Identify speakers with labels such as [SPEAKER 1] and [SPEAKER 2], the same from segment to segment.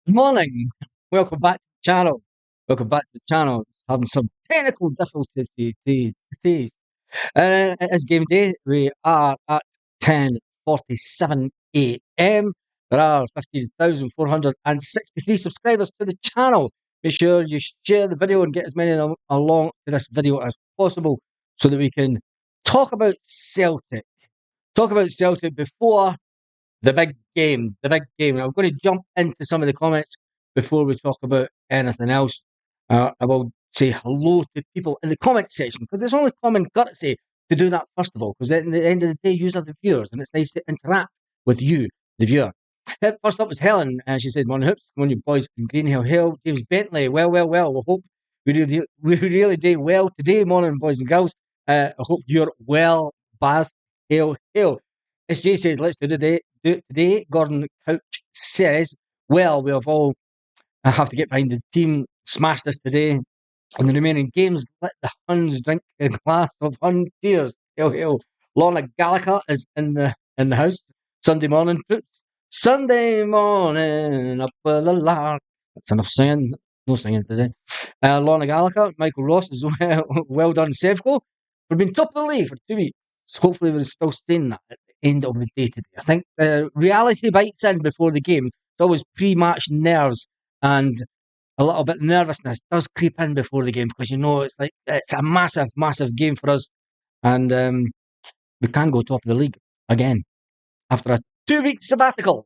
[SPEAKER 1] Good morning. Welcome back to the channel. Welcome back to the channel. Having some technical difficulties these days. It is game day. We are at 10:47 a.m. There are 15,463 subscribers to the channel. Make sure you share the video and get as many of them along to this video as possible so that we can talk about Celtic. Talk about Celtic before the big game. The big game. I'm going to jump into some of the comments before we talk about anything else. I will say hello to people in the comment section because it's only common courtesy to do that first of all. Because at the end of the day, you are the viewers, and it's nice to interact with you, the viewer. First up was Helen, and she said, "Morning hoops, morning boys in Greenhill Hill." James Bentley, well. We hope we really do well today, morning boys and girls. I hope you're well, Baz. Hill. As Jay says, let's do it today. Gordon Couch says, well, we have all have to get behind the team, smash this today. On the remaining games, let the Huns drink a glass of Hun tears. Hail. Lorna Gallagher is in the house. Sunday morning troops. Sunday morning up with the lark. That's enough singing. No singing today. Lorna Gallagher, Michael Ross is well done, Sevco. We've been top of the league for 2 weeks. Hopefully, we're still staying that at the end of the day today. I think reality bites in before the game. It's always pre-match nerves and a little bit of nervousness does creep in before the game because it's a massive, massive game for us, and we can go top of the league again after a 2 week sabbatical.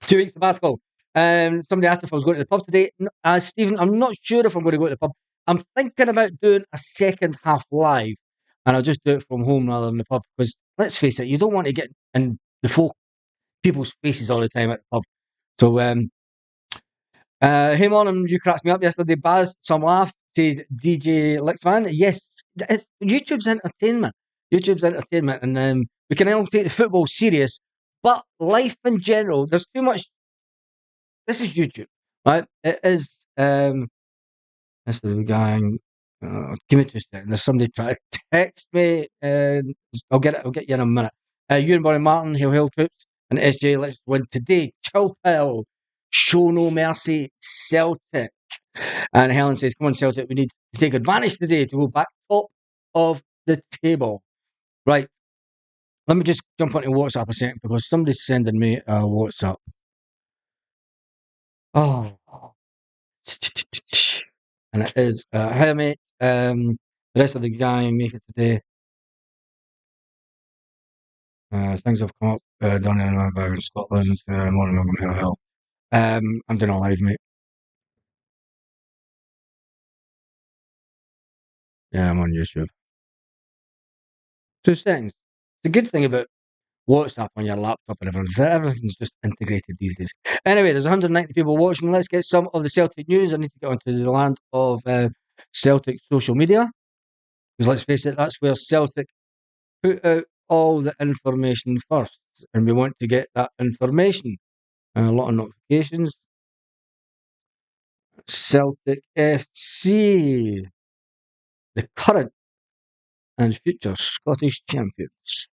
[SPEAKER 1] 2 week sabbatical. Somebody asked if I was going to the pub today. Stephen, I'm not sure if I'm going to go to the pub. I'm thinking about doing a second half live, and I'll just do it from home rather than the pub because let's face it, you don't want to get in people's faces all the time at the pub. So hey, morning, you cracked me up yesterday, Baz. Some laugh, says DJ Lixman. Yes, it's YouTube's entertainment. YouTube's entertainment, and we can all take the football serious, but life in general, there's too much. This is YouTube, right? It is. This is the gang. Give me 2 seconds. There's somebody trying to text me, and I'll get it. I'll get you in a minute. You and Bonnie Martin, Hill troops, and SJ. Let's win today. Chill pill. Show no mercy, Celtic. And Helen says, "Come on, Celtic. We need to take advantage today to go back top of the table." Right. Let me just jump onto WhatsApp a second because somebody's sending me a WhatsApp. Oh. And it is, hi mate, the rest of the gang make it today. Things have come up down in Scotland, morning on Hill Hill. I'm doing a live, mate. Yeah, I'm on YouTube. 2 seconds. The good thing about WhatsApp on your laptop and everything is that everything's just integrated these days. Anyway, there's 190 people watching. Let's get some of the Celtic news. I need to get onto the land of Celtic social media. Because let's face it, that's where Celtic put out all the information first. And we want to get that information. A lot of notifications. Celtic FC, the current and future Scottish champions.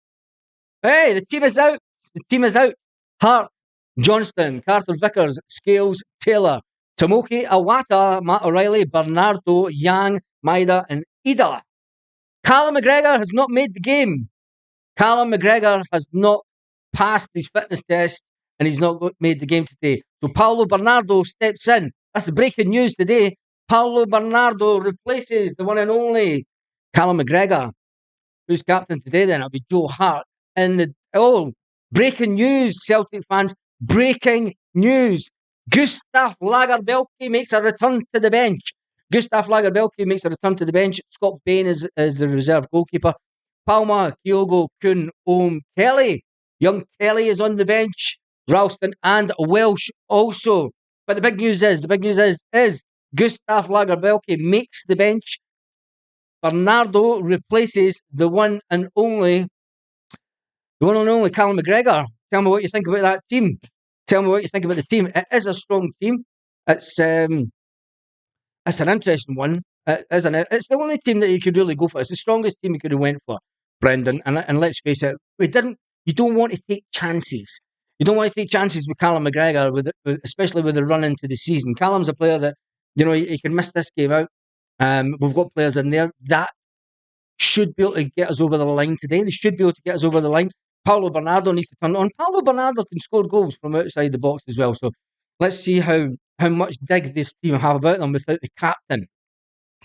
[SPEAKER 1] Hey, the team is out. The team is out. Hart, Johnston, Carter Vickers, Scales, Taylor, Tomoki, Awata, Matt O'Reilly, Bernardo, Yang, Maida, and Ida. Callum McGregor has not made the game. Callum McGregor has not passed his fitness test and he's not made the game today. So Paulo Bernardo steps in. That's the breaking news today. Paulo Bernardo replaces the one and only Callum McGregor. Who's captain today then? It'll be Joe Hart. Breaking news, Celtic fans. Breaking news. Gustav Lagerbielke makes a return to the bench. Gustav Lagerbielke makes a return to the bench. Scott Bain is the reserve goalkeeper. Palma, Kyogo, Kuhn, Ohm, Kelly. Young Kelly is on the bench. Ralston and Welsh also. But the big news is Gustav Lagerbielke makes the bench. Bernardo replaces the one and only Callum McGregor. Tell me what you think about that team. Tell me what you think about the team. It is a strong team. It's an interesting one, isn't it? It's the only team that you could really go for. It's the strongest team you could have went for, Brendan. And let's face it, you don't want to take chances. You don't want to take chances with Callum McGregor, especially with the run into the season. Callum's a player that, he can miss this game out. We've got players in there that should be able to get us over the line today. They should be able to get us over the line. Paulo Bernardo needs to turn on. Paulo Bernardo can score goals from outside the box as well. So let's see how much dig this team have about them without the captain.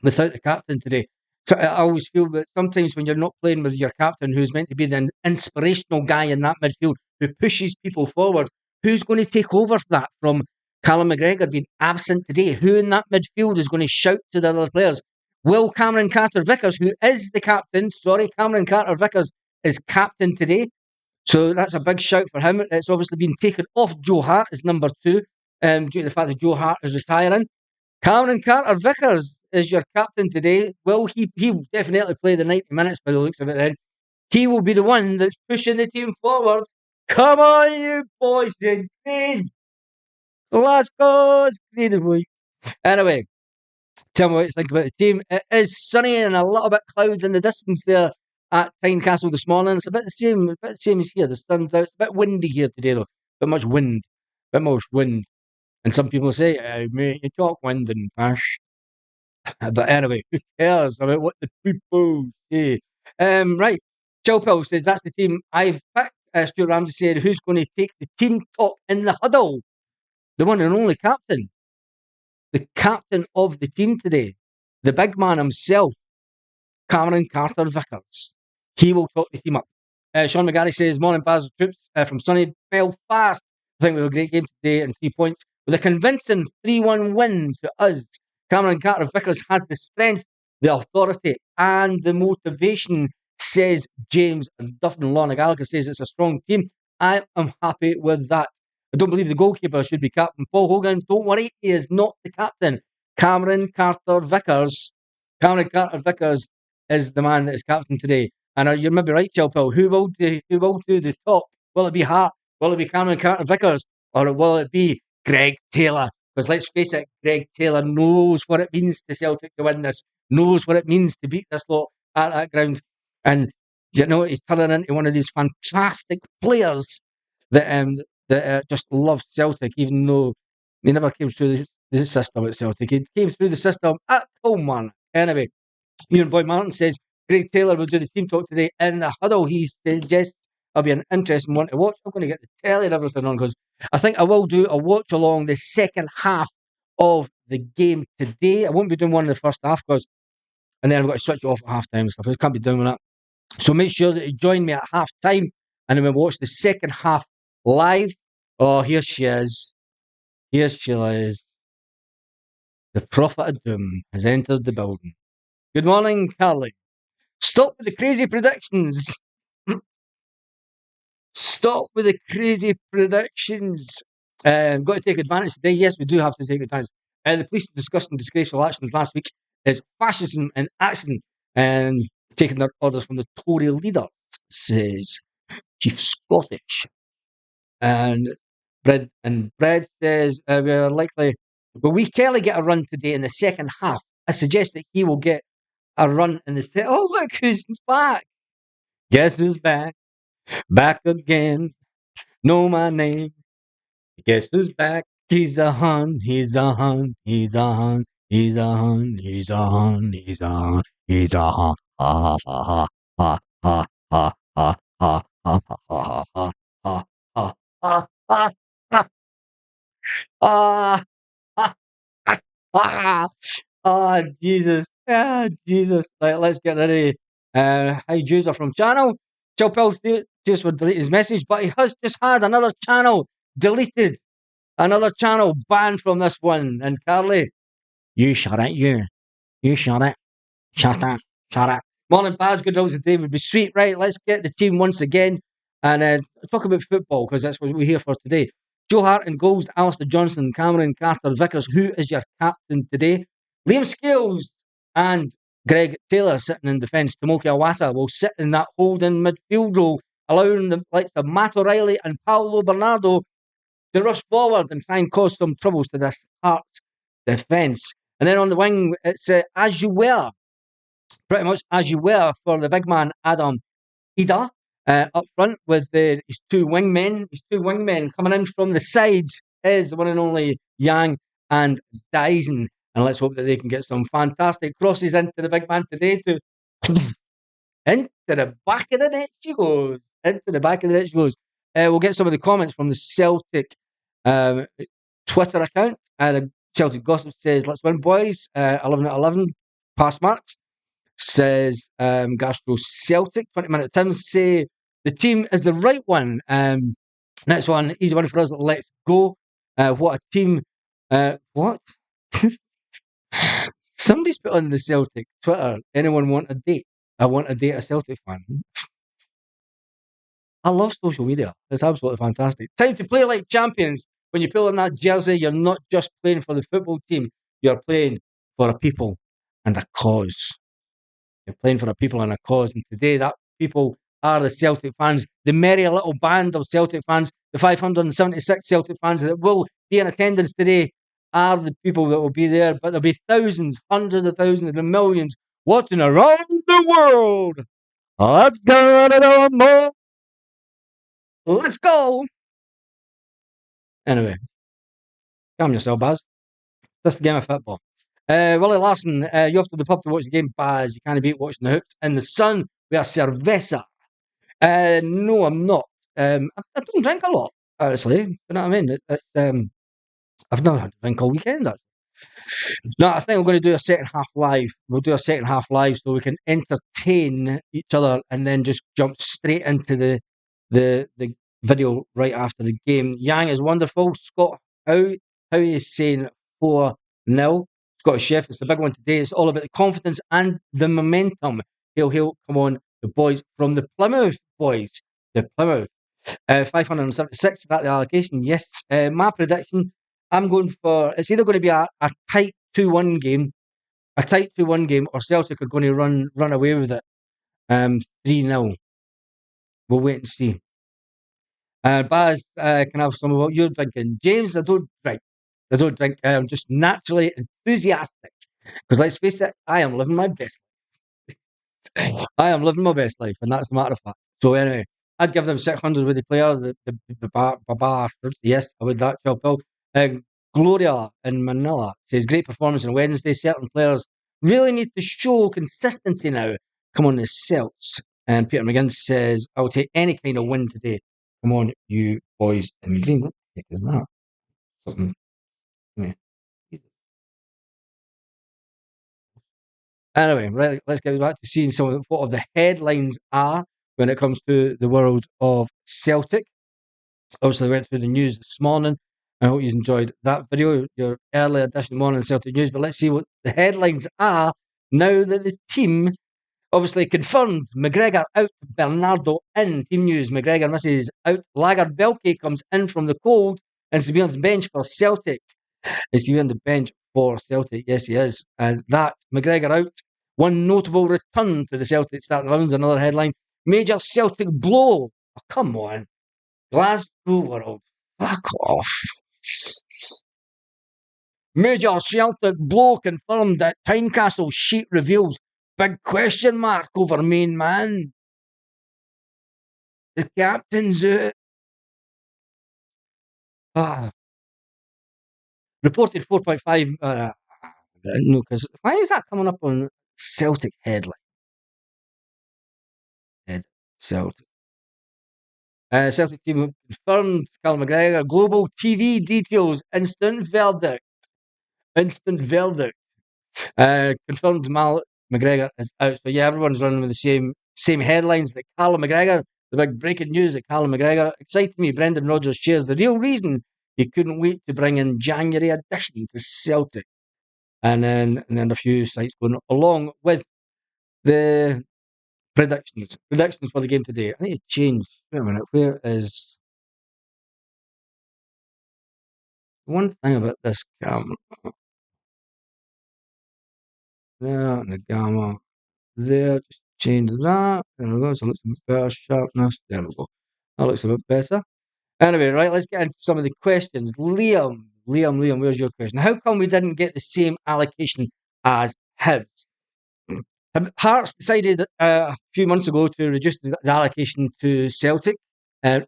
[SPEAKER 1] Without the captain today. So I always feel that sometimes when you're not playing with your captain, who's meant to be the inspirational guy in that midfield, who pushes people forward, who's going to take over that from Callum McGregor being absent today? Who in that midfield is going to shout to the other players? Will Cameron Carter-Vickers, who is the captain, Cameron Carter-Vickers is captain today. So that's a big shout for him. It's obviously been taken off Joe Hart as number 2, due to the fact that Joe Hart is retiring. Cameron Carter-Vickers is your captain today. Will he will definitely play the 90 minutes by the looks of it then. He will be the one that's pushing the team forward. Come on, you boys in green. Let's go. It's green, boy. Anyway, tell me what you think about the team. It is sunny and a little bit clouds in the distance there at Tynecastle this morning. It's a bit the same as here. The sun's out. It's a bit windy here today, though. A bit much wind. And some people say, mate, you talk wind and pash. But anyway, who cares about what the people say? Right. Chilpel says that's the team I've picked. Stuart Ramsey said, who's going to take the team talk in the huddle? The one and only captain. The captain of the team today. The big man himself, Cameron Carter-Vickers. He will talk the team up. Sean McGarry says, morning, Baz troops from sunny Belfast. I think we had a great game today and 3 points. With a convincing 3-1 win to us, Cameron Carter-Vickers has the strength, the authority, and the motivation, says James Duffin. Lorna Gallagher says it's a strong team. I am happy with that. I don't believe the goalkeeper should be captain. Paul Hogan, don't worry, he is not the captain. Cameron Carter-Vickers is the man that is captain today. And you're maybe right, Chilpel. Who will do the talk? Will it be Hart? Will it be Cameron Carter-Vickers? Or will it be Greg Taylor? Because let's face it, Greg Taylor knows what it means to Celtic to win this, knows what it means to beat this lot at that ground. And, he's turning into one of these fantastic players that just love Celtic, even though he never came through the system at Celtic. He came through the system at Coleman. Anyway, Ian Boyd Martin says, Greg Taylor will do the team talk today in the huddle. He suggests it'll be an interesting one to watch. I'm going to get the telly and everything on because I think I will do a watch along the second half of the game today. I won't be doing one in the first half and then I've got to switch it off at half time and stuff. I can't be doing that. So make sure that you join me at half time and then we'll watch the second half live. Oh, here she is. Here she is. The Prophet of Doom has entered the building. Good morning, Carly. Stop with the crazy predictions. Stop with the crazy predictions. Got to take advantage today. Yes, we do have to take advantage. The police discussing disgraceful actions last week is fascism in action and taking their orders from the Tory leader, says Chief Scottish. And Bread says we're likely. Will we Kelly get a run today in the second half? I suggest that he will get a run in the second. Oh, look who's back! Guess who's back? Back again. Know my name. Guess who's back? He's a hun. He's a hun. He's a hun. He's a hun. He's a hun. He's a hun. He's a hun. Ha ha ha ha ha ha ha ha ha ha ha ha ha ha ha. Ah, ah, ah, ah, Jesus. Ah, Jesus. Right, let's get ready. Hi, user from channel. Chilpel just would delete his message, but he has just had another channel deleted. Another channel banned from this one. And Carly, you shut it, you. You shut it. Shut it. Shut it. Morning, Baz. Good results today would be sweet. Right, let's get the team once again and talk about football because that's what we're here for today. Joe Hart in goals, Alistair Johnson, Cameron Carter-Vickers, who is your captain today? Liam Scales and Greg Taylor sitting in defence. Tomoki Iwata will sit in that holding midfield role, allowing the likes of Matt O'Reilly and Paulo Bernardo to rush forward and try and cause some troubles to this Hearts defence. And then on the wing, it's as you were, pretty much as you were for the big man Adam Ida. Up front with his two wingmen coming in from the sides is the one and only Yang and Dyson. And let's hope that they can get some fantastic crosses into the big man today to into the back of the net she goes. Into the back of the net she goes. We'll get some of the comments from the Celtic Twitter account. Celtic Gossip says, let's win, boys. 11 out of 11. Pass marks. Says Gastro Celtic. 20-minute Tims say the team is the right one. Next one, easy one for us. Let's go. What a team. What? Somebody's put on the Celtic Twitter, anyone want a date? I want a date a Celtic fan. I love social media. It's absolutely fantastic. Time to play like champions. When you pull on that jersey, you're not just playing for the football team. You're playing for a people and a cause. You're playing for a people and a cause. And today, that people are the Celtic fans, the merry little band of Celtic fans, the 576 Celtic fans that will be in attendance today are the people that will be there. But there'll be thousands, hundreds of thousands, and millions watching around the world. Let's go to the more. Let's go. Anyway, calm yourself, Baz. Just a game of football. Willie Larson, you off to the pub to watch the game, Baz. You can't beat watching the hoops in the sun with a cerveza. No, I'm not. I don't drink a lot, honestly. You know what I mean? I've never had to drink all weekend, actually. No, I think we're going to do a second half live. We'll do a second half live so we can entertain each other and then just jump straight into the video right after the game. Yang is wonderful. Scott, how he is saying 4-0. Scottish Chef, it's the big one today. It's all about the confidence and the momentum. Hail, come on, the boys from the Plymouth boys. The Plymouth. 576, that the allocation. Yes, my prediction, I'm going for, it's either going to be a tight 2-1 game, or Celtic are going to run away with it. 3-0. We'll wait and see. Baz, can I have some of what you're drinking? James, I don't drink. I'm just naturally enthusiastic. Because let's face it, I am living my best life. I am living my best life, and that's the matter of fact. So anyway, I'd give them 600 with the player, the bastard. Yes, I would that, Bill. Gloria in Manila says, great performance on Wednesday. Certain players really need to show consistency now. Come on, the Celts. And Peter McGinn says, I'll take any kind of win today. Come on, you boys in green. What the heck is that? Something. Yeah. Anyway, right, let's get back to seeing some of what the headlines are when it comes to the world of Celtic. Obviously, went through the news this morning. I hope you enjoyed that video, your early edition morning Celtic news. But let's see what the headlines are now that the team obviously confirmed McGregor out, Bernardo in. Team news, McGregor misses out. Lagerbielke comes in from the cold and is to be on the bench for Celtic. Is to be on the bench for Celtic. Yes, he is. As that, McGregor out. One notable return to the Celtic starting 11's another headline. Major Celtic blow. Oh, come on. Glasgow World. Fuck off. Major Celtic blow confirmed at Tynecastle sheet reveals big question mark over main man. The captain's out. Reported 4.5. No, because why is that coming up on Celtic headline? Celtic. Celtic team confirmed Callum McGregor. Global TV details. Instant verdict. Confirmed Mal McGregor is out. So yeah, everyone's running with the same headlines that Callum McGregor. The big breaking news that Callum McGregor excited me. Brendan Rodgers shares the real reason he couldn't wait to bring in January addition to Celtic. And then a few sites going along with the predictions for the game today. I need to change. Wait a minute. Where is one thing about this camera? There, and the gamma. There, just change that. There we go. So it looks a bit better. Sharpness. There we go. That looks a bit better. Anyway, right, let's get into some of the questions. Liam, where's your question? How come we didn't get the same allocation as Hibs? Hearts decided a few months ago to reduce the allocation to Celtic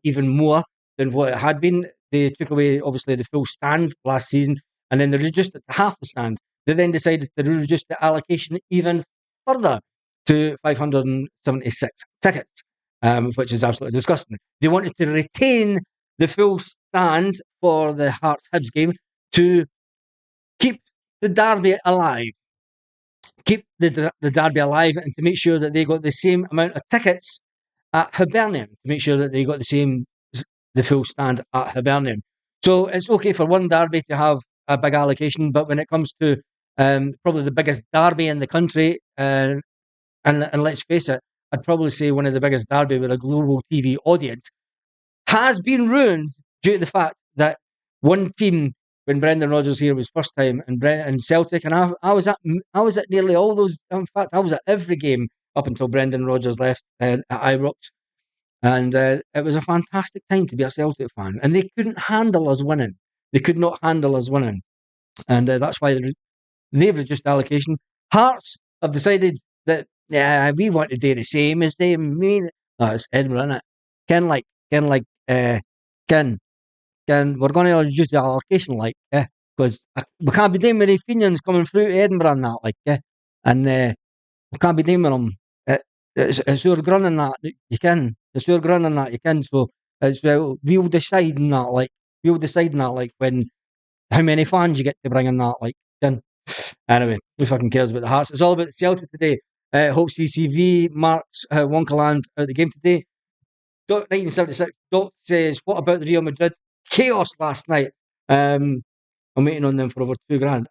[SPEAKER 1] even more than what it had been. They took away, obviously, the full stand last season, and then they reduced it to half the stand. They then decided to reduce the allocation even further to 576 tickets, which is absolutely disgusting. They wanted to retain the full stand for the Hearts Hibs game to keep the derby alive, keep the derby alive, and to make sure that they got the same amount of tickets at Hibernian, to make sure that they got the full stand at Hibernian. So it's okay for one derby to have a big allocation, but when it comes to probably the biggest derby in the country, and let's face it, I'd probably say one of the biggest derby with a global TV audience, has been ruined due to the fact that one team, when Brendan Rodgers here was first time, and Celtic, and I was at nearly all those. In fact, I was at every game up until Brendan Rodgers left at Ibrox, and it was a fantastic time to be a Celtic fan. And they couldn't handle us winning. They could not handle us winning, and that's why they've reduced allocation. Hearts have decided that we want to do the same as they mean. Oh, it's Edinburgh, isn't it? Ken like Ken like Ken we're going to reduce the allocation because we can't be doing with the Fenians coming through to Edinburgh and that and we can't be doing with them. It's your grun and that you can. It's your grun and that you can. So it's we'll decide on that we'll decide on that when how many fans you get to bring in that can. Anyway, who fucking cares about the Hearts? It's all about the Celtic today. Hope CCV marks Wonkaland out of the game today. 1976. Dot says, what about the Real Madrid chaos last night? I'm waiting on them for over $2,000.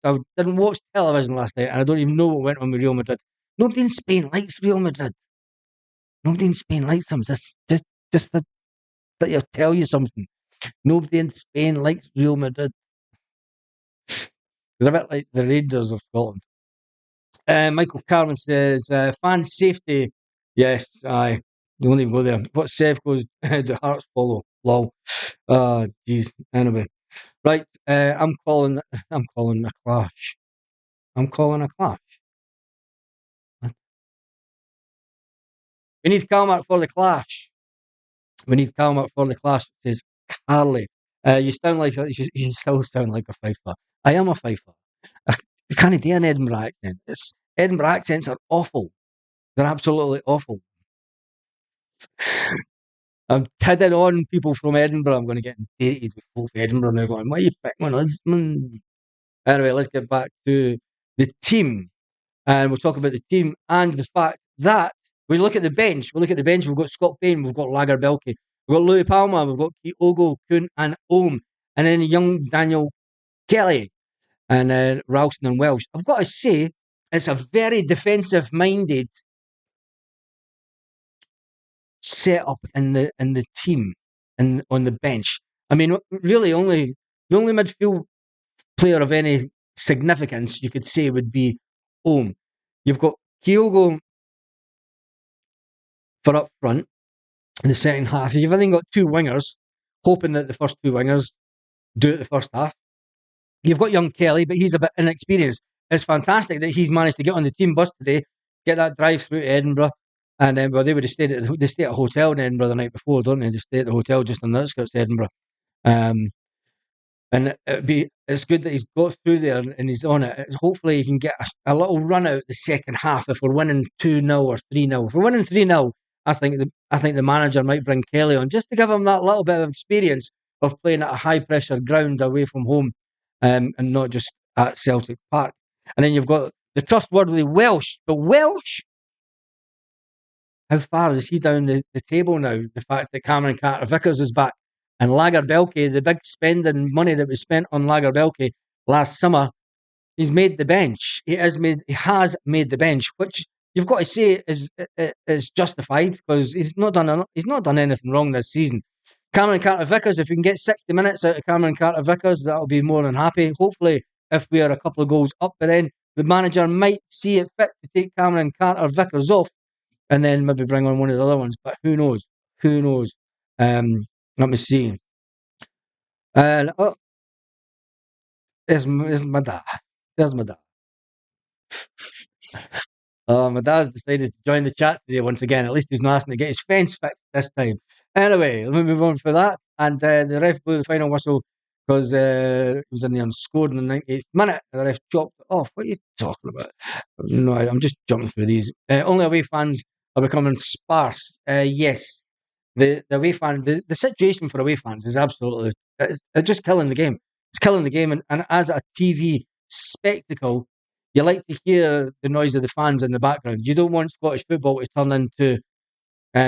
[SPEAKER 1] I didn't watch television last night, and I don't even know what went on with Real Madrid. Nobody in Spain likes Real Madrid. Nobody in Spain likes them. Just that I'll tell you something. Nobody in Spain likes Real Madrid. They're a bit like the Rangers of Scotland. Michael Carmen says, fan safety. Yes, aye. You won't even go there. What Sev goes, the Hearts follow. Lol. Oh, jeez. Anyway. Right. I'm calling a clash. I'm calling a clash. We need Calmac for the clash. We need Calmac for the clash, says Carly. You sound like you still sound like a fifer. I am a fifer. I can't do an Edinburgh accent. Edinburgh accents are awful. They're absolutely awful. I'm kidding on people from Edinburgh. I'm going to get dated with folk Edinburgh now going, why are you picking on us? Anyway, let's get back to the team. And we'll talk about the team and the fact that we look at the bench. We've got Scott Bain, we've got Lagerbielke, we've got Louis Palma, we've got Kyogo, Kuhn, and Ohm. And then young Daniel Kelly and Ralston and Welsh. I've got to say, it's a very defensive minded set up in the team and on the bench. I mean, really, the only midfield player of any significance you could say would be Ohm. You've got Kyogo for up front in the second half. You've then got two wingers, hoping that the first two wingers do it the first half. You've got young Kelly, but he's a bit inexperienced. It's fantastic that he's managed to get on the team bus today, get that drive through to Edinburgh. And then, they would have they stay at a hotel in Edinburgh the night before, don't they? They stay at the hotel just on the outskirts of Edinburgh. And it's good that he's got through there and he's on it. Hopefully he can get a little run out the second half if we're winning 2-0 or 3-0. If we're winning 3-0, I think the manager might bring Kelly on just to give him that little bit of experience of playing at a high pressure ground away from home, and not just at Celtic Park. And then you've got the trustworthy Welsh. But Welsh, how far is he down the table now? The fact that Cameron Carter-Vickers is back and Lagerbielke, the big spending money that was spent on Lagerbielke last summer, he's made the bench. He has made the bench, which you've got to say is justified because he's not done anything wrong this season. Cameron Carter-Vickers, if we can get 60 minutes out of Cameron Carter-Vickers, that'll be more than happy. Hopefully, if we are a couple of goals up by then, the manager might see it fit to take Cameron Carter-Vickers off and then maybe bring on one of the other ones. But who knows? Who knows? Let me see. There's my dad. There's my dad. My dad's decided to join the chat today once again. At least he's not asking to get his fence fixed this time. Anyway, let me move on for that. And the ref blew the final whistle because it was in the unscored in the 98th minute. The ref chopped it off. What are you talking about? No, I'm just jumping through these. Only away fans are becoming sparse. Yes, the away fan, the situation for away fans is absolutely, it's just killing the game. It's killing the game. And as a TV spectacle, you like to hear the noise of the fans in the background. You don't want Scottish football to turn into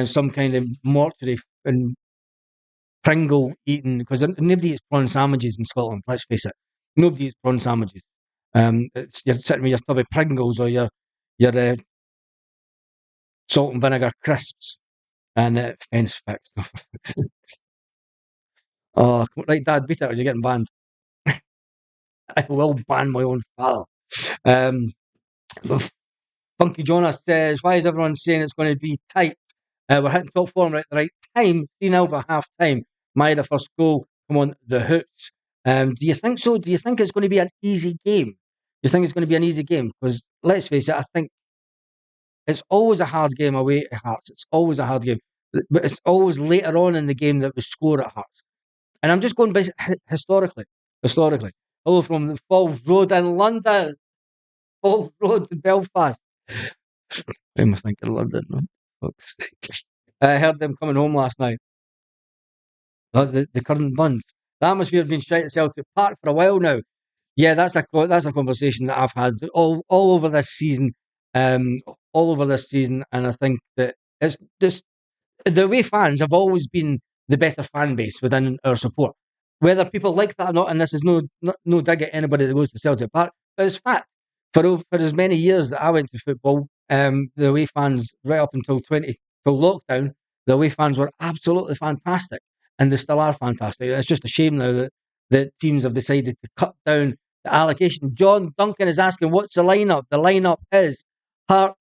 [SPEAKER 1] some kind of mortuary and Pringle eating, because nobody eats prawn sandwiches in Scotland. Let's face it, nobody eats prawn sandwiches. You're sitting with your tub of Pringles or your salt and vinegar crisps and fence fixed. Oh, right, Dad, beat it or you're getting banned. I will ban my own father. Um, Funky Jonas says, why is everyone saying it's going to be tight? We're hitting top form at the right time. 3-0 by half time. Maida first goal. Come on, the hoops. Do you think so? Do you think it's going to be an easy game? Do you think it's going to be an easy game? Because let's face it, I think it's always a hard game away at Hearts. It's always a hard game. But it's always later on in the game that we score at Hearts. And I'm just going by historically. Historically. Hello from the Falls Road in London. Falls Road in Belfast. Why am I thinking London? No? Fuck's sake. I heard them coming home last night. The current buns. The atmosphere has been straight at Celtic Park for a while now. Yeah, that's a conversation that I've had all over this season, all over this season, and I think that it's just the away fans have always been the better fan base within our support. Whether people like that or not, and this is no dig at anybody that goes to Celtic Park, but it's fact. For as many years that I went to football, the away fans right up until till lockdown, the away fans were absolutely fantastic, and they still are fantastic. It's just a shame now that the teams have decided to cut down the allocation. John Duncan is asking, what's the lineup? The lineup is Hart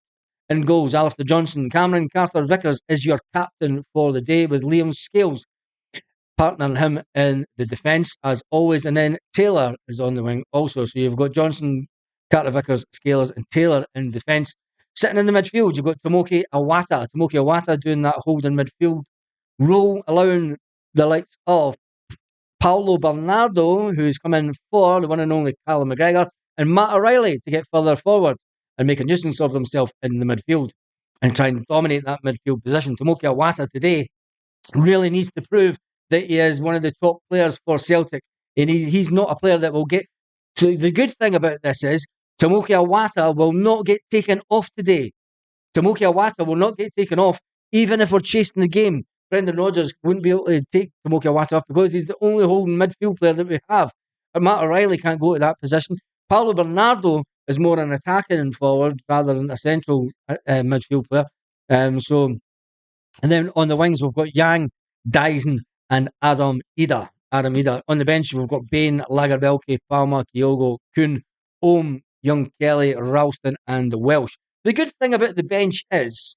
[SPEAKER 1] in goals, Alistair Johnson. Cameron Carter-Vickers is your captain for the day, with Liam Scales partnering him in the defence, as always. And then Taylor is on the wing also. So you've got Johnson, Carter-Vickers, Scales and Taylor in defence. Sitting in the midfield, you've got Tomoki Iwata. Tomoki Iwata doing that holding midfield role, allowing the likes of Paulo Bernardo, who's come in for the one and only Callum McGregor, and Matt O'Reilly to get further forward and make a nuisance of himself in the midfield and try and dominate that midfield position. Tomoki Iwata today really needs to prove that he is one of the top players for Celtic, and he's not a player that will get. So the good thing about this is Tomoki Iwata will not get taken off today. Tomoki Iwata will not get taken off, even if we're chasing the game. Brendan Rodgers wouldn't be able to take Tomoki Iwata off because he's the only holding midfield player that we have. And Matt O'Reilly can't go to that position. Paulo Bernardo is more an attacking forward rather than a central midfield player. And then on the wings, we've got Yang, Dyson, and Adam Ida. On the bench, we've got Bain, Lagerbielke, Palmer, Kyogo, Kuhn, Ohm, Young Kelly, Ralston, and Welsh. The good thing about the bench is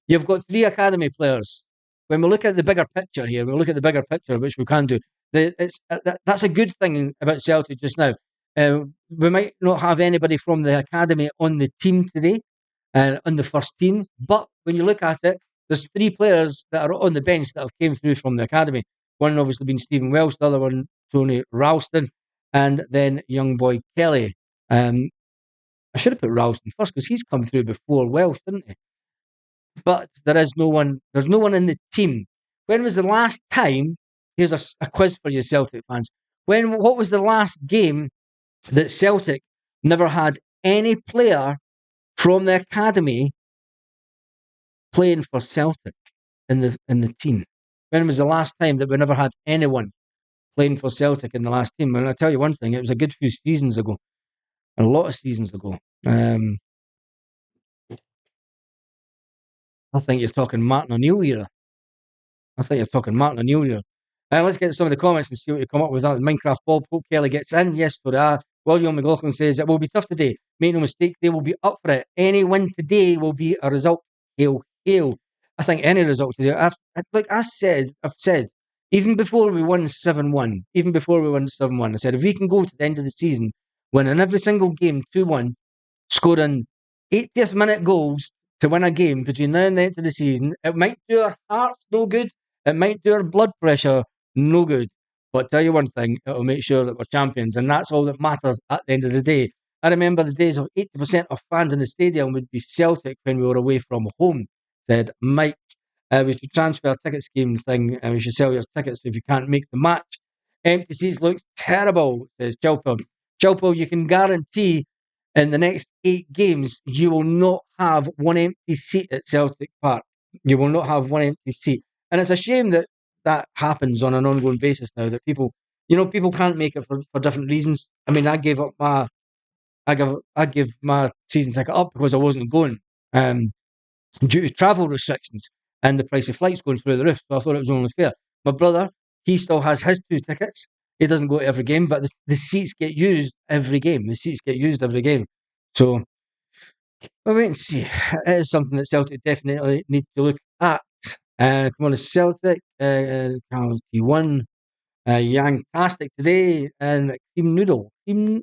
[SPEAKER 1] you've got 3 academy players. When we look at the bigger picture here, which we can do, that's a good thing about Celtic just now. We might not have anybody from the academy on the team today, on the first team, but when you look at it, there's 3 players that are on the bench that have came through from the academy. One obviously being Stephen Welsh, the other one Tony Ralston, and then young boy Kelly. I should have put Ralston first because he's come through before Welsh, didn't he? But there's no one in the team. When was the last time? Here's a quiz for you Celtic fans. What was the last game that Celtic never had any player from the academy playing for Celtic in the team? When was the last time that we never had anyone playing for Celtic in the last team? And I'll tell you one thing, it was a good few seasons ago. A lot of seasons ago. I think you're talking Martin O'Neill era. Let's get to some of the comments and see what you come up with. That Minecraft Bob Pope Kelly gets in. Yes, for that. William McLaughlin says it will be tough today. Make no mistake, they will be up for it. Any win today will be a result. Hail, hail. I think any result today. I've said, even before we won 7-1, I said, if we can go to the end of the season winning every single game 2-1, scoring 80th minute goals to win a game between now and the end of the season. It might do our hearts no good. It might do our blood pressure no good. But tell you one thing, it'll make sure that we're champions. And that's all that matters at the end of the day. I remember the days of 80% of fans in the stadium would be Celtic when we were away from home, said Mike. We should transfer ticket scheme thing and we should sell your tickets if you can't make the match. Empty seats looks terrible, says Chilpel. Chilpel, you can guarantee in the next 8 games, you will not have one empty seat at Celtic Park. You will not have one empty seat. And it's a shame that that happens on an ongoing basis now, that people, people can't make it for different reasons. I mean, I gave my season ticket up because I wasn't going due to travel restrictions and the price of flights going through the roof. So I thought it was only fair. My brother, he still has his 2 tickets. He doesn't go to every game, but the seats get used every game. The seats get used every game. So we'll wait and see. It is something that Celtic definitely need to look at. Come on, to Celtic. T1. Young-tastic today. And Creme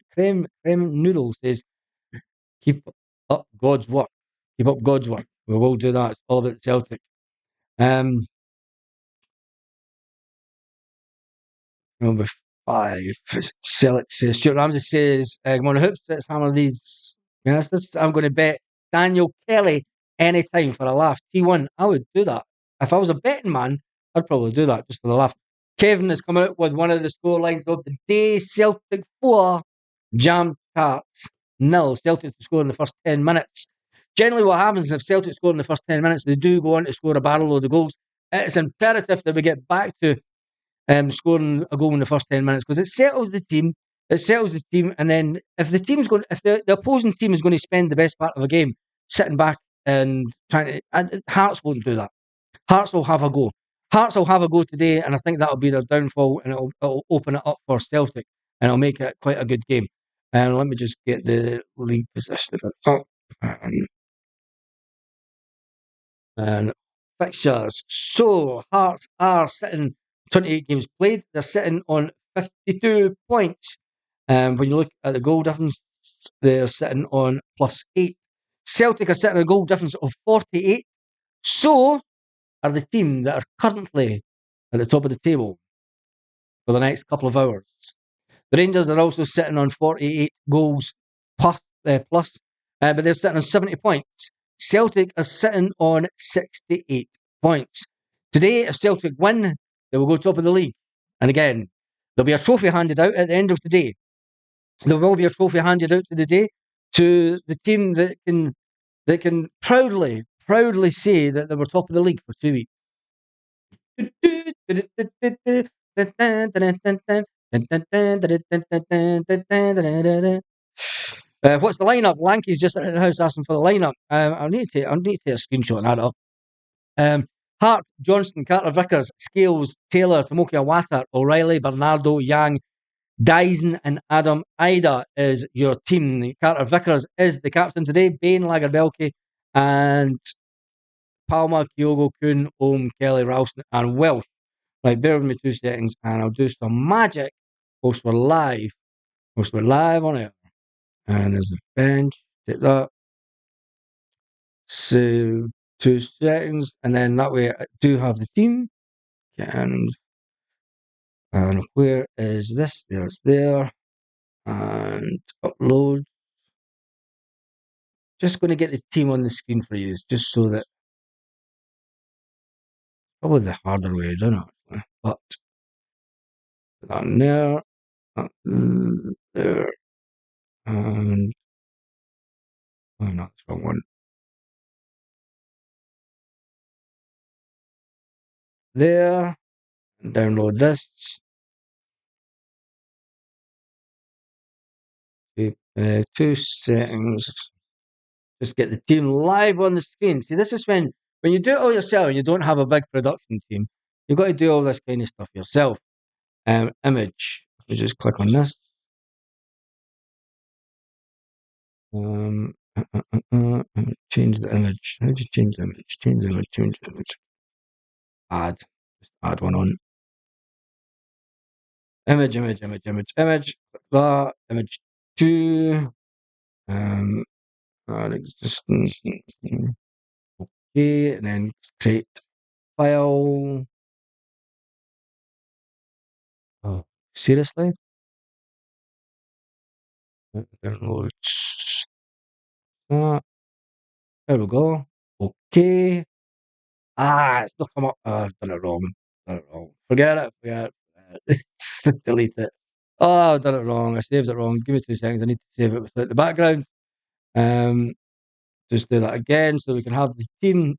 [SPEAKER 1] Noodle says, keep up God's work. Keep up God's work. We will do that. It's all about Celtic. Number 5. Celtic says, Stuart Ramsey says, come on, hoops, let's hammer these. Yes, I'm going to bet Daniel Kelly anytime for a laugh. T1, I would do that. If I was a betting man, I'd probably do that just for the laugh. Kevin has come out with one of the score lines of the day. Celtic 4, Jam Tarts 0. Celtic to score in the first 10 minutes. Generally, what happens if Celtic score in the first 10 minutes, they do go on to score a barrel load of goals. It's imperative that we get back to scoring a goal in the first 10 minutes because it settles the team. And then if the opposing team is going to spend the best part of a game sitting back and Hearts won't do that. Hearts will have a go. Hearts will have a go today, and I think that'll be their downfall, and it'll open it up for Celtic, and it'll make it quite a good game. And let me just get the league position up. And fixtures. So Hearts are sitting 28 games played. They're sitting on 52 points. When you look at the goal difference, they're sitting on +8. Celtic are sitting on a goal difference of 48. So are the team that are currently at the top of the table for the next couple of hours. The Rangers are also sitting on 48 goals plus, but they're sitting on 70 points. Celtic are sitting on 68 points. Today, if Celtic win, they will go top of the league. And again, there'll be a trophy handed out at the end of the day. There will be a trophy handed out today to the team that can proudly say that they were top of the league for 2 weeks. What's the lineup? Lanky's just at the house asking for the lineup. I'll need to take a screenshot of that up. Hart, Johnston, Carter Vickers, Scales, Taylor, Tomoki Awata, O'Reilly, Bernardo, Yang, Dyson and Adam Ida is your team. Carter Vickers is the captain today. Bain, Lagerbielke, and Palmer, Kyogo, Kuhn, Ohm, Kelly, Ralston, and Welsh. Right, bear with me 2 seconds, and I'll do some magic. Whilst we're live on it. And there's the bench. Take that. So 2 seconds, and then that way I do have the team. And where is this? There's there. And upload. Just going to get the team on the screen for you, just so that probably the harder way, I don't know. But that there, there, and oh no, that's the wrong one. There, and download this. 2 seconds. Just get the team live on the screen. See, this is when you do it all yourself and you don't have a big production team, you've got to do all this kind of stuff yourself. Image. So just click on this. Change the image. How do you change the image? Change the image. Add. Just add one on. Image. That. Image 2. existence. Okay, and then create file. Oh, seriously? Downloads. There we go. Okay. It's not come up. I've done it wrong. Done it wrong. Forget it. Forget it. Delete it. Oh, I've done it wrong. I saved it wrong. Give me 2 seconds. I need to save it without the background. Um, just do that again so we can have the team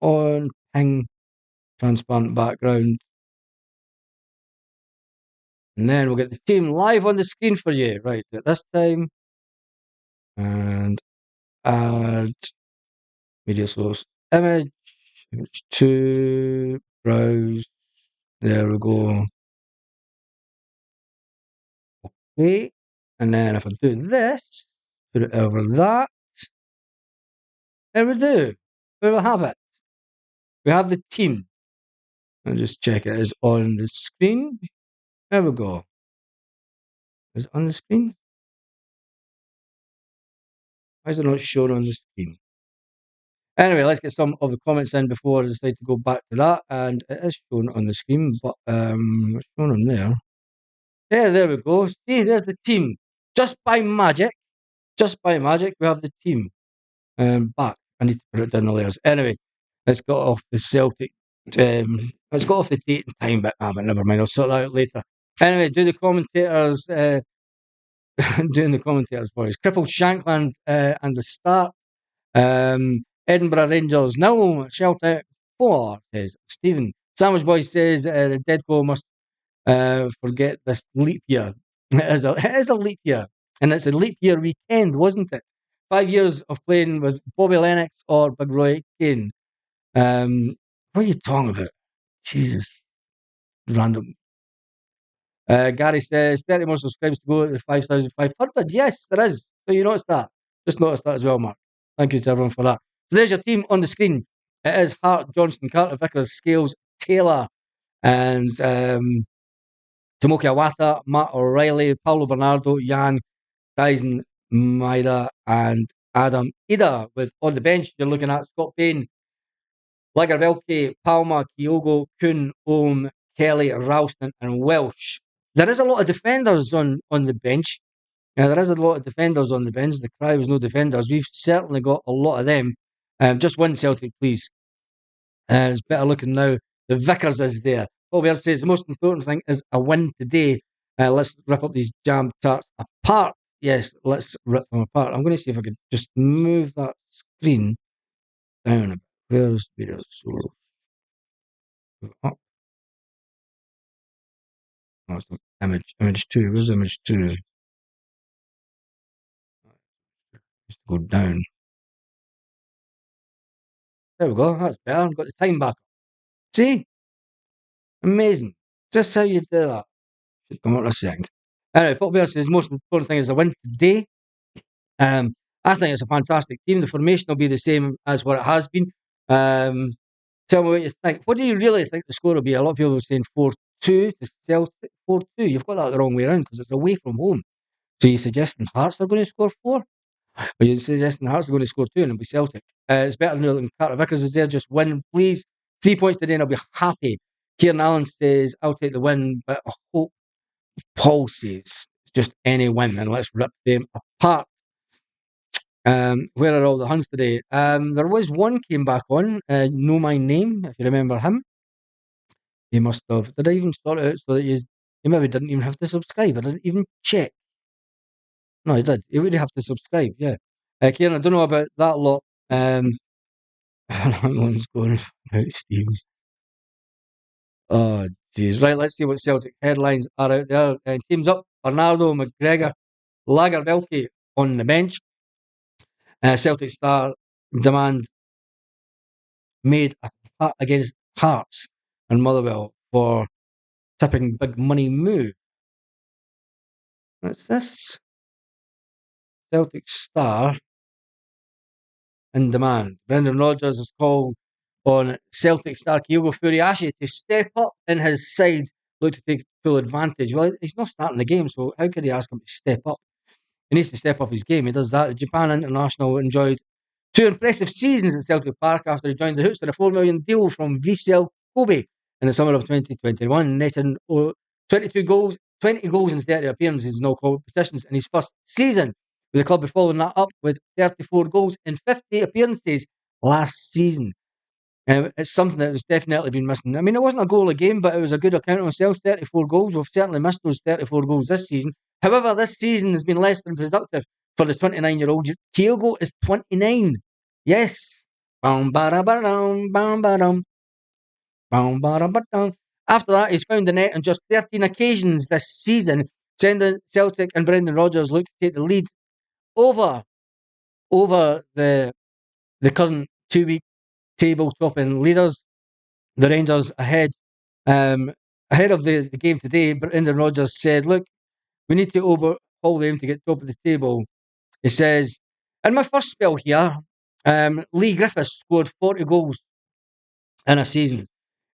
[SPEAKER 1] on ping transparent background. And then we'll get the team live on the screen for you. Right, at this time. And add media source image to browse. There we go. Okay. And then if I do this, put it over that. There we do. We will have it. We have the team. I'll just check it is on the screen. There we go. Is it on the screen? Why is it not shown on the screen? Anyway, let's get some of the comments in before I decide to go back to that. And it is shown on the screen, but it's shown on there. There we go. See, there's the team. Just by magic, we have the team. Back. I need to put it down the layers. Anyway, let's go off the Celtic. Let's go off the date and time bit. But never mind. I'll sort that out later. Anyway, do the commentators. Doing the commentators' voice. Crippled Shankland and the start. Edinburgh Rangers 0, Celtic 4, says Stephen. Sandwich Boy says the Deadco must forget this leap year. It is a leap year. And it's a leap year weekend, wasn't it? 5 years of playing with Bobby Lennox or Big Roy Keane. What are you talking about? Jesus. Random. Gary says 30 more subscribers to go to the 5,500. Yes, there is. So you noticed that. Just noticed that as well, Mark. Thank you to everyone for that. So there's your team on the screen. It is Hart, Johnston, Carter, Vickers, Scales, Taylor, and Tomoki Awata, Matt O'Reilly, Paulo Bernardo, Jan, Dyson, Maida, and Adam Ida. With on the bench, you're looking at Scott Payne, Lagervelke, Palma, Kyogo, Kuhn, Ohm, Kelly, Ralston, and Welsh. There is a lot of defenders on the bench. There is a lot of defenders on the bench. The cry was no defenders. We've certainly got a lot of them. Just one Celtic, please. It's better looking now. The Vickers is there. Paul says the most important thing is a win today. Let's rip up these jam tarts apart. Yes, let's rip them apart. I'm going to see if I can just move that screen down a bit. Where's video source? Up. Oh, it's image 2. Where's image 2? Just go down. There we go. That's better. I've got the time back. See? Amazing. Just how you do that. Should come up in a second. Anyway, Paul Bear says the most important thing is the win today. I think it's a fantastic team. The formation will be the same as what it has been. Tell me what you think. What do you really think the score will be? A lot of people are saying 4-2 to Celtic. 4-2. You've got that the wrong way around because it's away from home. So you're suggesting Hearts are going to score 4? Or you're suggesting Hearts are going to score 2 and it'll be Celtic? It's better than Carter Vickers is there. Just win, please. 3 points today and I'll be happy. Kieran Allen says, I'll take the win, but I hope. Paul says, just any win and let's rip them apart. Where are all the Huns today? There was one came back on, Know My Name, if you remember him. He must have. Did I even sort it out so that you maybe didn't even have to subscribe? I didn't even check. No, he did. You would have to subscribe, yeah. Kieran, I don't know about that lot. One's going about Steve's. Oh, jeez. Right, let's see what Celtic headlines are out there. Teams up, Bernardo, McGregor, Lagervelke on the bench. Celtic star demand made against Hearts and Motherwell for tipping big money move. What's this? Celtic star in demand. Brendan Rodgers has called on Celtic star Kyogo Furiashi to step up in his side, look to take full advantage. Well, he's not starting the game, so how could he ask him to step up? He needs to step up his game. He does that. The Japan international enjoyed 2 impressive seasons at Celtic Park after he joined the Hoots on a $4 million deal from Vissel Kobe in the summer of 2021, netting 22 goals, 20 goals in 30 appearances in all competitions in his first season with the club, following that up with 34 goals in 50 appearances last season. It's something that has definitely been missing. I mean, it wasn't a goal a game, but it was a good account on himself. 34 goals. We've certainly missed those 34 goals this season. However, this season has been less than productive for the 29-year-old. Kyogo is 29. Yes. After that, he's found the net on just 13 occasions this season, sending Celtic and Brendan Rodgers look to take the lead over the current 2-week table topping leaders. The Rangers ahead of the game today. Brendan Rodgers said, "Look, we need to overhaul them to get top of the table." He says, "In my first spell here, Lee Griffiths scored 40 goals in a season."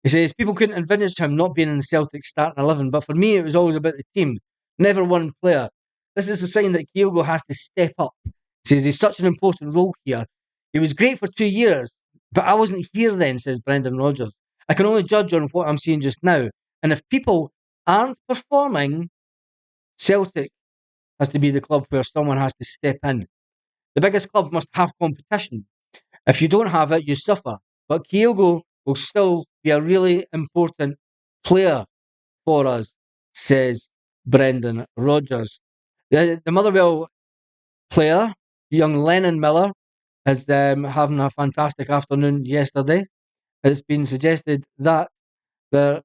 [SPEAKER 1] He says, "People couldn't envisage him not being in the Celtic starting 11, but for me, it was always about the team, never one player. This is a sign that Kyogo has to step up." He says, "He's such an important role here. He was great for 2 years, but I wasn't here then," says Brendan Rodgers. "I can only judge on what I'm seeing just now. And if people aren't performing, Celtic has to be the club where someone has to step in. The biggest club must have competition. If you don't have it, you suffer. But Kyogo will still be a really important player for us," says Brendan Rodgers. The Motherwell player, young Lennon Miller, is having a fantastic afternoon yesterday. It's been suggested that the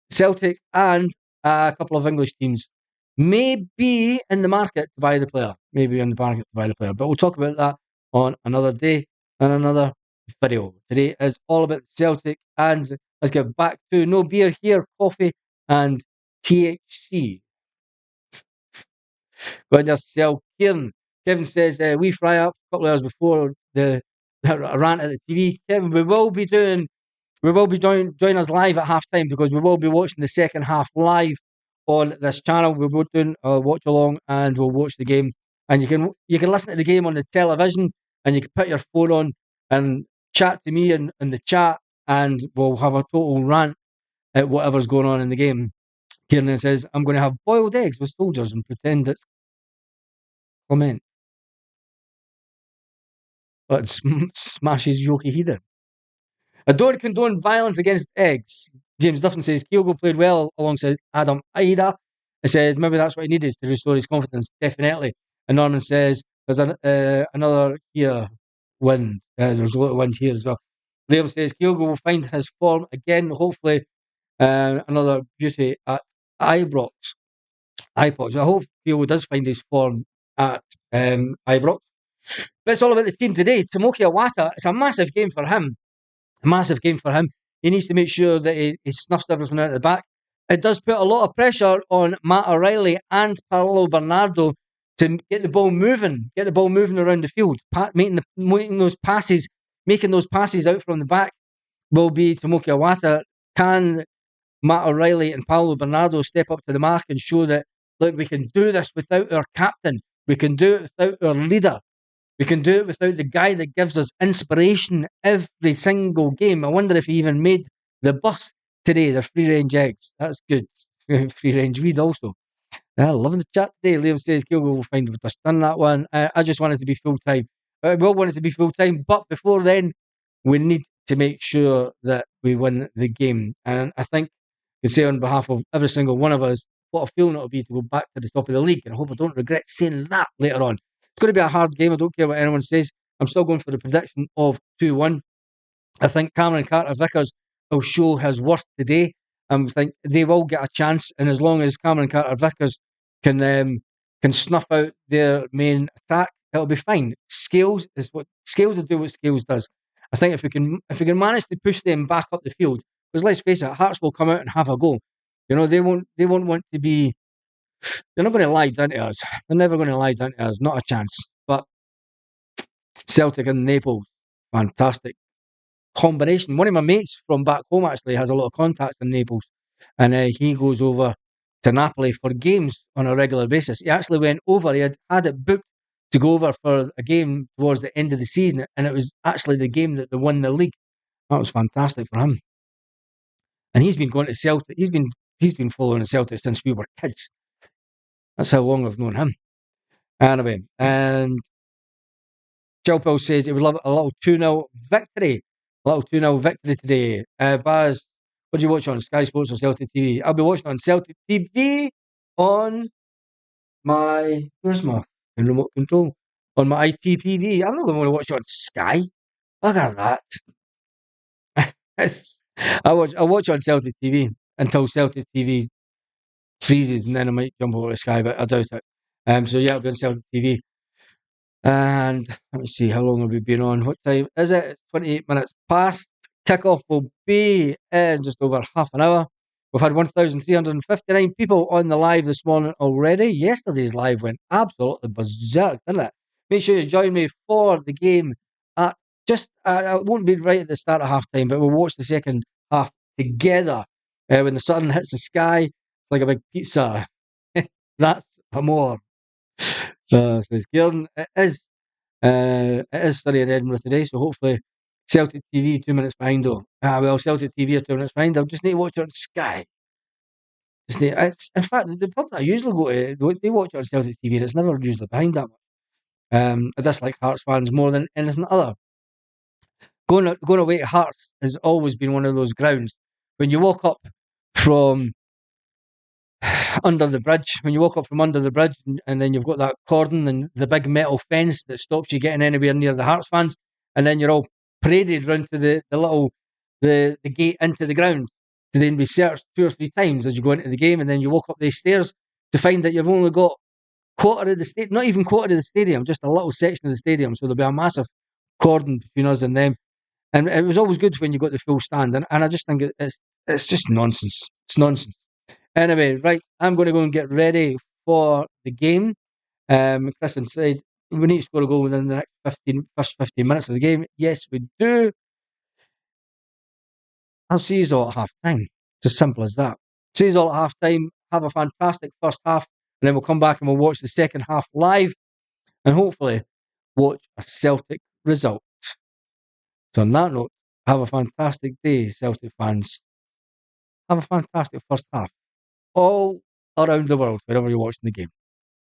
[SPEAKER 1] Celtic and a couple of English teams may be in the market to buy the player. But we'll talk about that on another day and another video. Today is all about Celtic, and let's get back to no beer here, coffee and THC. Got yourself, Kieran. Kevin says, "We fry up a couple of hours before the rant at the TV." Kevin, we will be join us live at half time, because we will be watching the second half live on this channel. We'll be doing a watch along, and we'll watch the game. And you can listen to the game on the television, and you can put your phone on and chat to me in the chat, and we'll have a total rant at whatever's going on in the game. Kieran says, "I'm going to have boiled eggs with soldiers and pretend it's Clement." But smashes Yoki Hida. "I don't condone violence against eggs." James Duffin says, "Kyogo played well alongside Adam Ida." He says, "Maybe that's what he needed to restore his confidence." Definitely. And Norman says, "There's another here win." There's a lot of wins here as well. Liam says, "Kyogo will find his form again, hopefully." Another beauty at Ibrox. I hope Kyogo does find his form at Ibrox. But it's all about the team today. Tomoki Iwata, it's a massive game for him. Massive game for him. He needs to make sure that he snuffs everything out of the back. It does put a lot of pressure on Matt O'Reilly and Paolo Bernardo to get the ball moving around the field, making those passes out from the back. Will be Tomoki Iwata. Can Matt O'Reilly and Paolo Bernardo step up to the mark and show that, look, we can do this without our captain, we can do it without our leader, we can do it without the guy that gives us inspiration every single game. I wonder if he even made the bus today. They're free-range eggs. That's good. Free-range weed also. I love the chat today. Liam says, "Kyogo will find with us." Done that one. I just want it to be full-time. I will want it to be full-time, but before then, we need to make sure that we win the game. And I think I can say on behalf of every single one of us, what a feeling it'll be to go back to the top of the league. And I hope I don't regret saying that later on. It's going to be a hard game. I don't care what anyone says. I'm still going for the prediction of 2-1. I think Cameron Carter-Vickers will show his worth today. I think they will get a chance. And as long as Cameron Carter-Vickers can snuff out their main attack, it'll be fine. Scales will do what Scales does. I think if we can manage to push them back up the field, because let's face it, Hearts will come out and have a go. You know, they won't want to be. They're not going to lie down to us. They're never going to lie down to us. Not a chance. But Celtic and Naples, fantastic combination. One of my mates from back home actually has a lot of contacts in Naples, and he goes over to Napoli for games on a regular basis. He actually went over. He had it booked to go over for a game towards the end of the season, and it was actually the game that they won the league. That was fantastic for him. And he's been going to Celtic. He's been following the Celtic since we were kids. That's how long I've known him. Anyway, and Chilpel says he would love a little 2-0 victory. A little 2-0 victory today. Baz, what do you watch on Sky Sports or Celtic TV? I'll be watching on Celtic TV on where's my remote control? On my ITPV. I'm not going to want to watch it on Sky. Look at that. I watch on Celtic TV until Celtic TV freezes, and then I might jump over to Sky, but I doubt it. So yeah, I'll be on Celtic TV. And let me see, how long have we been on? What time is it? It's 28 minutes past. Kickoff will be in just over half an hour. We've had 1,359 people on the live this morning already. Yesterday's live went absolutely berserk, didn't it? Make sure you join me for the game at it won't be right at the start of half time, but we'll watch the second half together. When the sun hits the sky, it's like a big pizza. That's amore. Says Gordon. It is sunny in Edinburgh today, so hopefully Celtic TV 2 minutes behind though. Celtic TV are 2 minutes behind. I'll just need to watch it on Sky. In fact, the pub that I usually go to, they watch it on Celtic TV, and it's never usually behind that much. I dislike Hearts fans more than anything other. Going away to Hearts has always been one of those grounds. When you walk up from under the bridge, and then you've got that cordon and the big metal fence that stops you getting anywhere near the Hearts fans, and then you're all paraded round to the gate into the ground to then be searched 2 or 3 times as you go into the game, and then you walk up these stairs to find that you've only got quarter of the stadium, not even quarter of the stadium, just a little section of the stadium. So there'll be a massive cordon between us and them. And it was always good when you got the full stand, and I just think it's just nonsense. It's nonsense. Anyway, right, I'm going to go and get ready for the game. Kristen said we need to score a goal within the next first 15 minutes of the game. Yes, we do. I'll see you all at half time. It's as simple as that. See you all at half time. Have a fantastic first half, and then we'll come back and we'll watch the second half live, and hopefully watch a Celtic result. So on that note, have a fantastic day, Celtic fans. Have a fantastic first half all around the world, wherever you're watching the game.